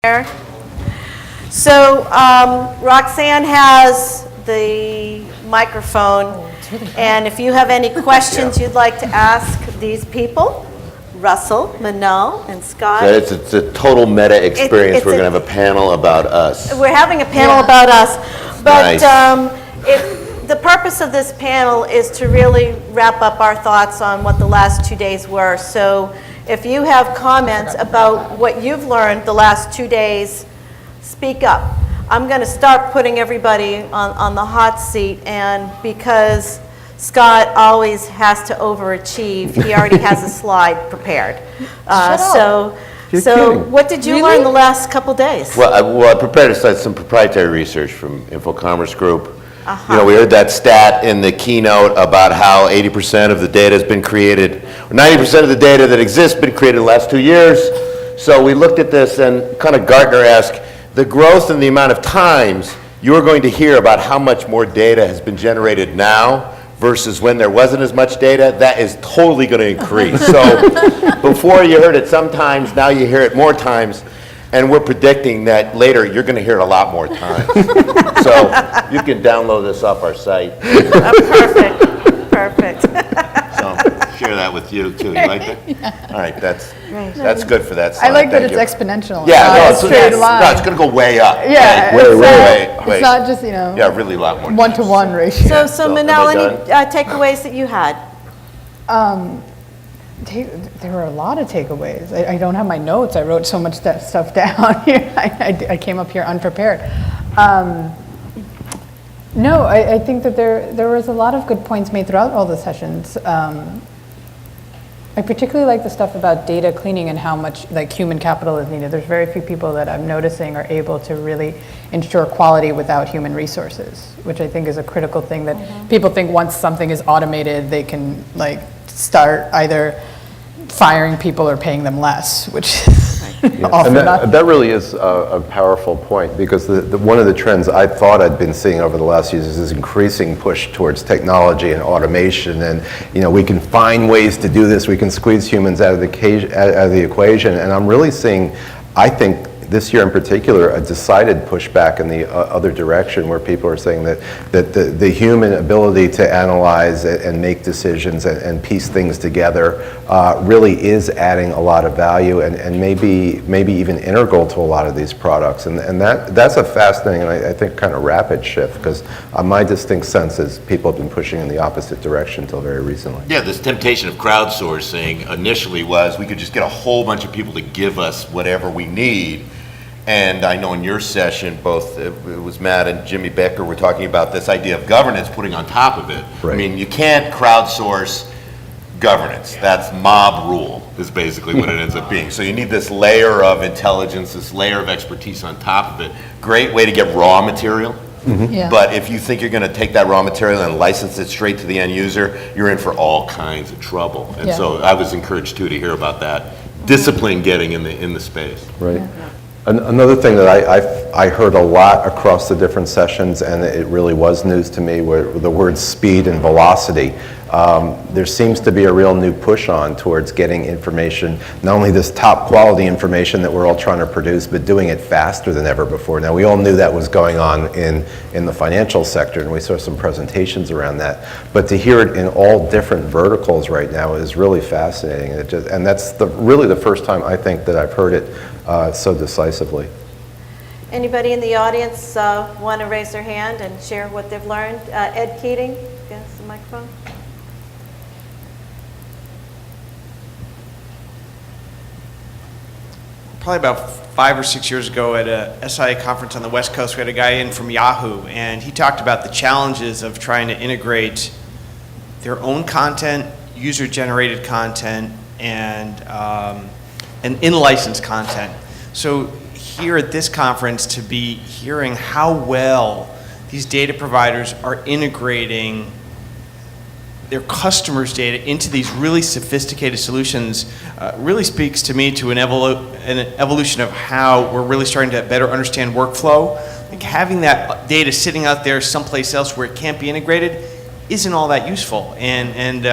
there. So Roxanne has the microphone, and if you have any questions you'd like to ask these people, Russell, Manal, and Scott. It's a total meta experience. We're going to have a panel about us. We're having a panel about us, but Nice. the purpose of this panel is to really wrap up our thoughts on what the last 2 days were. So if you have comments about what you've learned the last 2 days, speak up. I'm going to start putting everybody on the hot seat, and because Scott always has to overachieve, he already has a slide prepared. So what did you learn the last couple days? Well, I prepared some proprietary research from InfoCommerce Group. Uh-huh. You know, we heard that stat in the keynote about how 80% of the data has been created, or 90% of the data that exists has been created in the last 2 years. So we looked at this and kind of Gartner asked, the growth in the amount of times you're going to hear about how much more data has been generated now versus when there wasn't as much data, that is totally going to increase. So before you heard it sometimes, now you hear it more times. And we're predicting that later you're going to hear it a lot more times. So you can download this off our site. Perfect. So share that with you too. You like that? Yeah. All right, that's good for that slide. I like that Thank it's you. exponential. Yeah, no, it's straight line. No, it's going to go way up. Yeah, Way. It's not just, you know, Yeah, really a lot more. one-to-one ratio. So am I Manal, any done? takeaways that you had? There were a lot of takeaways. I don't have my notes. I wrote so much stuff down here. I came up here unprepared. No, I think that there was a lot of good points made throughout all the sessions. I particularly like the stuff about data cleaning and how much like human capital is needed. There's very few people that I'm noticing are able to really ensure quality without human resources, which I think is a critical thing that people think once something is automated, they can like start either firing people or paying them less, which often and that really is a powerful point, because one of the trends I thought I'd been seeing over the last years is this increasing push towards technology and automation, and you know, we can find ways to do this, we can squeeze humans out of the equation, and I'm really seeing, I think, this year in particular, a decided pushback in the other direction, where people are saying that the human ability to analyze and make decisions and piece things together really is adding a lot of value and maybe even integral to a lot of these products. And that's a fascinating and I think kind of rapid shift, because my distinct sense is people have been pushing in the opposite direction until very recently. Yeah, this temptation of crowdsourcing initially was we could just get a whole bunch of people to give us whatever we need. And I know in your session, both it was Matt and Jimmy Becker were talking about this idea of governance putting on top of it. Right. I mean, you can't crowdsource governance. That's mob rule is basically what it ends up being. So you need this layer of intelligence, this layer of expertise on top of it. Great way to get raw material. Yeah. But if you think you're going to take that raw material and license it straight to the end user, you're in for all kinds of trouble. And so I was encouraged too to hear about that discipline getting in the space. Right. Yeah. Another thing that I heard a lot across the different sessions, and it really was news to me, were the words speed and velocity. There seems to be a real new push on towards getting information, not only this top quality information that we're all trying to produce, but doing it faster than ever before. Now, we all knew that was going on in the financial sector, and we saw some presentations around that. But to hear it in all different verticals right now is really fascinating. And that's really the first time I think that I've heard it so decisively. Anybody in the audience want to raise their hand and share what they've learned? Ed Keating, yes, the microphone. Probably about 5 or 6 years ago at a SIA conference on the West Coast, we had a guy in from Yahoo, and he talked about the challenges of trying to integrate their own content, user-generated content, and in-licensed content. So here at this conference, to be hearing how well these data providers are integrating their customers' data into these really sophisticated solutions really speaks to me to an evolution of how we're really starting to better understand workflow. Like having that data sitting out there someplace else where it can't be integrated isn't all that useful. And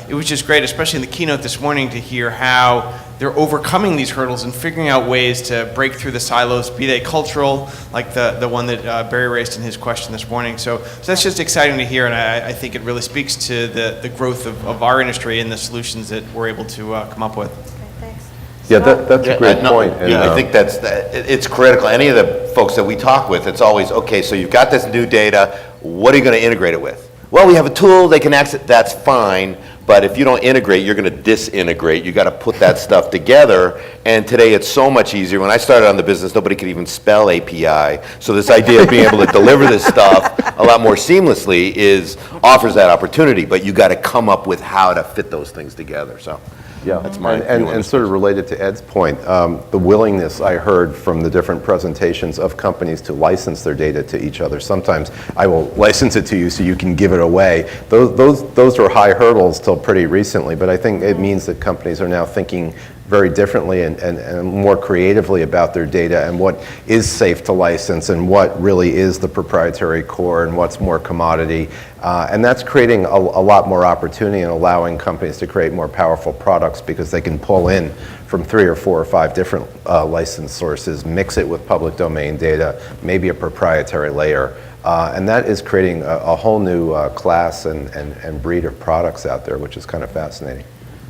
it was just great, especially in the keynote this morning, to hear how they're overcoming these hurdles and figuring out ways to break through the silos, be they cultural, like the one that Barry raised in his question this morning. So that's just exciting to hear, and I think it really speaks to the growth of our industry and the solutions that we're able to come up with. Okay, thanks. Yeah, that's a great no, point. And, Yeah, I think it's critical. Any of the folks that we talk with, it's always, okay, so you've got this new data, what are you going to integrate it with? Well, we have a tool, they can access, that's fine, but if you don't integrate, you're going to disintegrate. You got to put that stuff together, and today it's so much easier. When I started on the business, nobody could even spell API, so this idea of being able to deliver this stuff a lot more seamlessly offers that opportunity, but you got to come up with how to fit those things together, so. Yeah, That's my view on and this. sort of related to Ed's point, the willingness I heard from the different presentations of companies to license their data to each other. Sometimes I will license it to you so you can give it away. Those were high hurdles till pretty recently, but I think it means that companies are now thinking very differently and more creatively about their data and what is safe to license and what really is the proprietary core and what's more commodity. And that's creating a lot more opportunity and allowing companies to create more powerful products because they can pull in from 3 or 4 or 5 different license sources, mix it with public domain data, maybe a proprietary layer. And that is creating a whole new class and breed of products out there, which is kind of fascinating.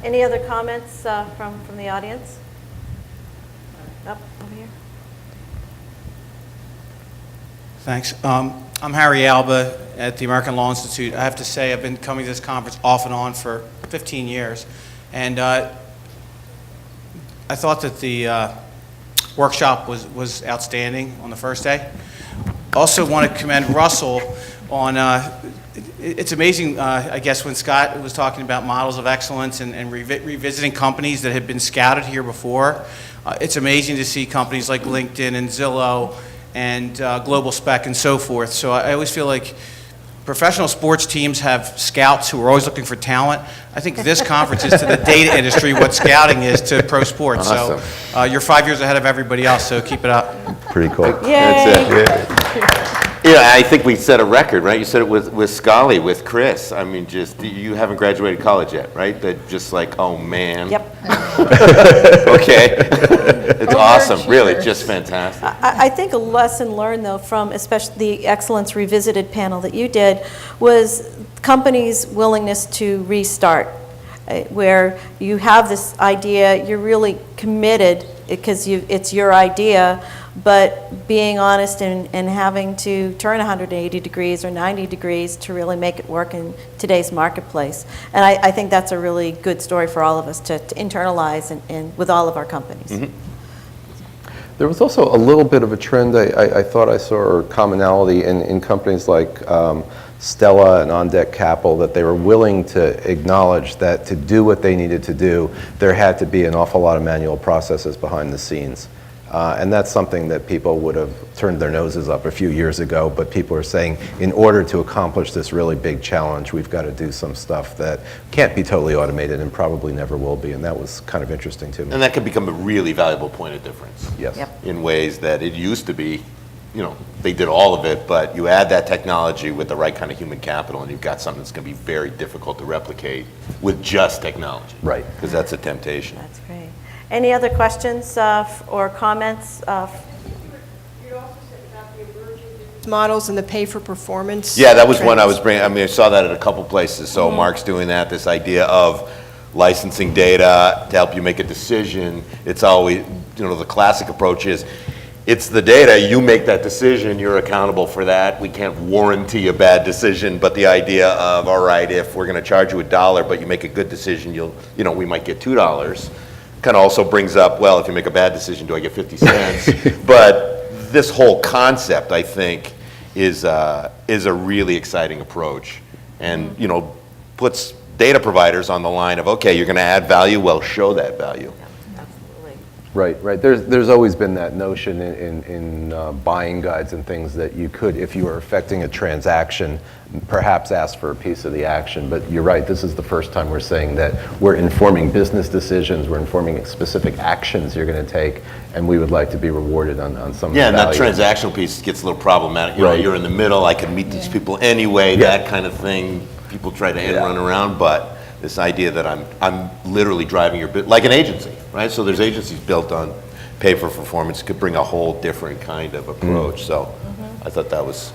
Any other comments from the audience? Up over here. Thanks. I'm Harry Alba at the American Law Institute. I have to say I've been coming to this conference off and on for 15 years. And I thought that the workshop was outstanding on the first day. Also want to commend Russell on, it's amazing, I guess, when Scott was talking about models of excellence and revisiting companies that had been scouted here before. It's amazing to see companies like LinkedIn and Zillow and Global Spec and so forth. So I always feel like professional sports teams have scouts who are always looking for talent. I think this conference is to the data industry what scouting is to pro sports. Awesome. So you're 5 years ahead of everybody else, so keep it up. Pretty cool. That's it. Yeah, I think we set a record, right? You said it with Scully, with Chris. I mean, just, you haven't graduated college yet, right? That just like, oh, man. Yep. Okay. It's awesome, really, just fantastic. I think a lesson learned, though, from especially the Excellence Revisited panel that you did, was companies' willingness to restart, where you have this idea, you're really committed because it's your idea, but being honest and having to turn 180 degrees or 90 degrees to really make it work in today's marketplace. And I think that's a really good story for all of us to internalize and with all of our companies. Mm-hmm. There was also a little bit of a trend I thought I saw, or commonality in companies like Stella and On Deck Capital, that they were willing to acknowledge that to do what they needed to do, there had to be an awful lot of manual processes behind the scenes. And that's something that people would have turned their noses up a few years ago, but people are saying, in order to accomplish this really big challenge, we've got to do some stuff that can't be totally automated and probably never will be, and that was kind of interesting to me. And that could become a really valuable point of difference. Yes. Yep. In ways that it used to be, you know, they did all of it, but you add that technology with the right kind of human capital, and you've got something that's going to be very difficult to replicate with just technology. Right. Because that's a temptation. That's great. Any other questions or comments? You also said about the emerging business models and the pay for performance. Yeah, that was one I trends. was bringing, I mean, I saw that at a couple places, so Mark's doing that, this idea of licensing data to help you make a decision. It's always, you know, the classic approach is, it's the data, you make that decision, you're accountable for that. We can't warranty a bad decision, but the idea of, all right, if we're gonna charge you $1, but you make a good decision, we might get $2. Kind of also brings up, well, if you make a bad decision, do I get 50 cents? But this whole concept, I think, is a really exciting approach, and puts data providers on the line of, okay, you're going to add value, well, show that value. Absolutely. Right. There's always been that notion in buying guides and things that you could, if you were affecting a transaction, perhaps ask for a piece of the action. But you're right, this is the first time we're saying that we're informing business decisions, we're informing specific actions you're going to take, and we would like to be rewarded on some Yeah, and that value. transactional piece gets a little problematic. Right. You're in the middle, I can meet these people anyway, that kind of thing. people try to end run around, but this idea that I'm literally driving your bit like an agency, right? So there's agencies built on pay for performance could bring a whole different kind of approach. So I thought that was.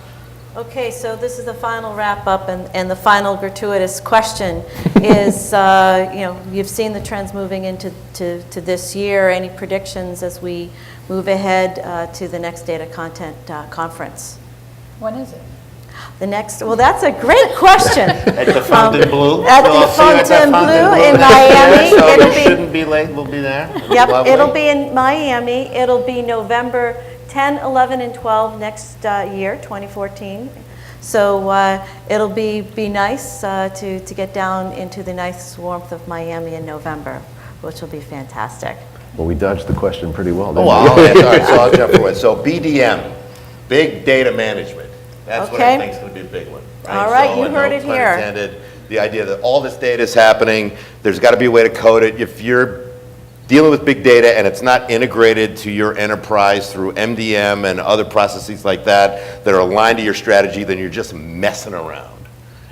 Okay, so this is the final wrap-up, and the final gratuitous question is, you've seen the trends moving into to this year. Any predictions as we move ahead to the next Data Content Conference? When is it? The next, well, that's a great question. At the Fontainebleau? At the Fontainebleau in Miami. So It'll you be- shouldn't be late, we'll be there. Yep, Lovely. it'll be in Miami. It'll be November 10, 11, and 12 next year, 2014. So it'll be nice to get down into the nice warmth of Miami in November, which will be fantastic. Well, we dodged the question pretty well. Oh, didn't well, we? all right, so I'll jump forward. So BDM, Big Data Management. That's what I Okay. think is going to be a big one. All right, So, you and heard no it pun here. intended, the idea that all this data is happening, there's got to be a way to code it. If you're dealing with big data and it's not integrated to your enterprise through MDM and other processes like that that are aligned to your strategy, then you're just messing around.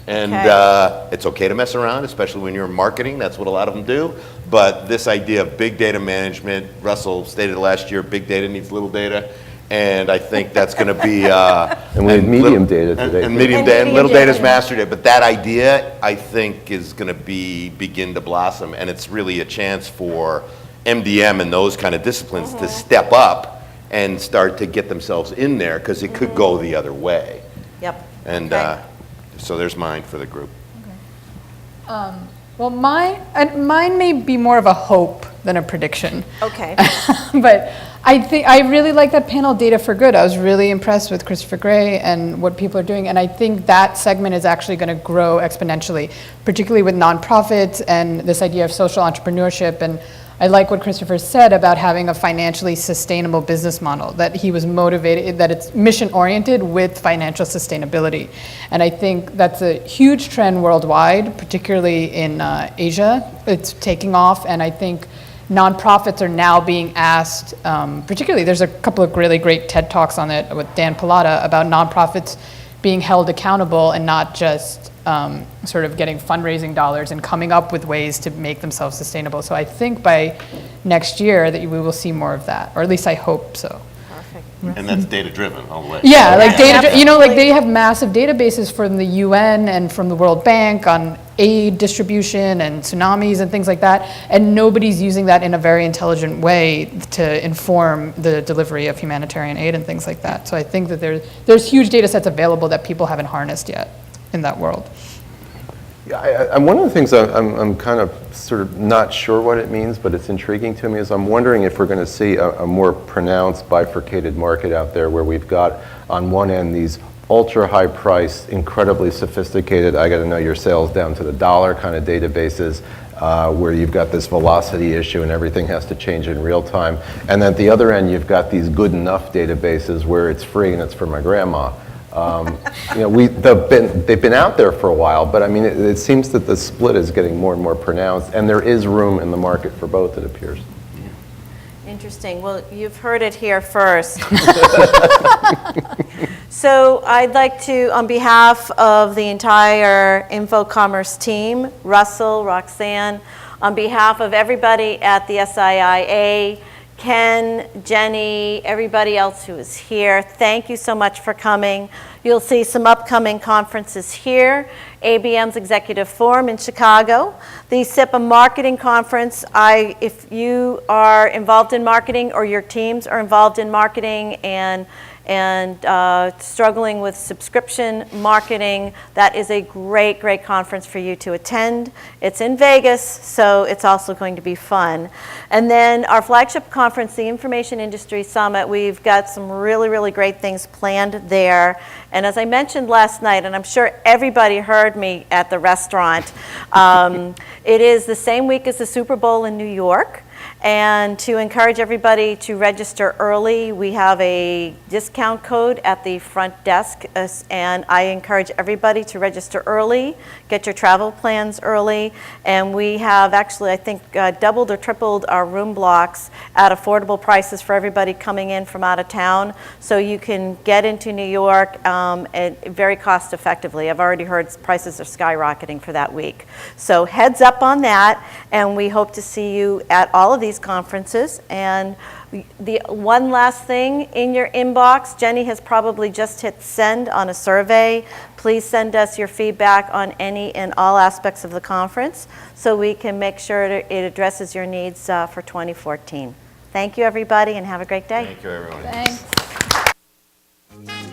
And Okay. it's okay to mess around, especially when you're in marketing. That's what a lot of them do. But this idea of big data management, Russell stated last year, big data needs little data. And I think that's going to be. And we had medium data today, And too. medium And data, and medium little data's data. mastered it. But that idea, I think, is going to begin to blossom. And it's really a chance for MDM and those kind of disciplines to step up and start to get themselves in there, because it could go the other way. Yep. And Okay. so there's mine for the group. Well, mine may be more of a hope than a prediction. Okay. But I think I really like that panel, Data for Good. I was really impressed with Christopher Gray and what people are doing, and I think that segment is actually going to grow exponentially, particularly with nonprofits and this idea of social entrepreneurship. And I like what Christopher said about having a financially sustainable business model, that he was motivated, that it's mission-oriented with financial sustainability. And I think that's a huge trend worldwide, particularly in Asia. It's taking off, and I think nonprofits are now being asked, particularly there's a couple of really great TED Talks on it with Dan Pallotta about nonprofits being held accountable and not just sort of getting fundraising dollars and coming up with ways to make themselves sustainable. So I think by next year that we will see more of that, or at least I hope so. Perfect. And that's data-driven all the way. Yeah, like data, Definitely. you know, like they have massive databases from the UN and from the World Bank on aid distribution and tsunamis and things like that, and nobody's using that in a very intelligent way to inform the delivery of humanitarian aid and things like that. So I think that there's huge data sets available that people haven't harnessed yet in that world. Yeah, one of the things I'm kind of sort of not sure what it means, but it's intriguing to me, is I'm wondering if we're going to see a more pronounced bifurcated market out there, where we've got on one end these ultra high priced, incredibly sophisticated, I got to know your sales down to the dollar kind of databases, where you've got this velocity issue and everything has to change in real time. And then at the other end, you've got these good enough databases where it's free and it's for my grandma. You know, they've been out there for a while, but I mean, it seems that the split is getting more and more pronounced, and there is room in the market for both, it appears. Interesting. Well, you've heard it here first. So I'd like to, on behalf of the entire InfoCommerce team, Russell, Roxanne, on behalf of everybody at the SIIA, Ken, Jenny, everybody else who is here, thank you so much for coming. You'll see some upcoming conferences here, ABM's Executive Forum in Chicago, the SIPA Marketing Conference. If you are involved in marketing or your teams are involved in marketing and struggling with subscription marketing, that is a great, great conference for you to attend. It's in Vegas, so it's also going to be fun. And then our flagship conference, the Information Industry Summit, we've got some really, really great things planned there. And as I mentioned last night, and I'm sure everybody heard me at the restaurant, it is the same week as the Super Bowl in New York. And to encourage everybody to register early, we have a discount code at the front desk, and I encourage everybody to register early, get your travel plans early, and we have actually, I think, doubled or tripled our room blocks at affordable prices for everybody coming in from out of town, so you can get into New York and very cost effectively. I've already heard prices are skyrocketing for that week. So heads up on that, and we hope to see you at all of these conferences. And the one last thing in your inbox, Jenny has probably just hit send on a survey. Please send us your feedback on any and all aspects of the conference so we can make sure it addresses your needs for 2014. Thank you, everybody, and have a great day. Thank you, everyone. Thanks.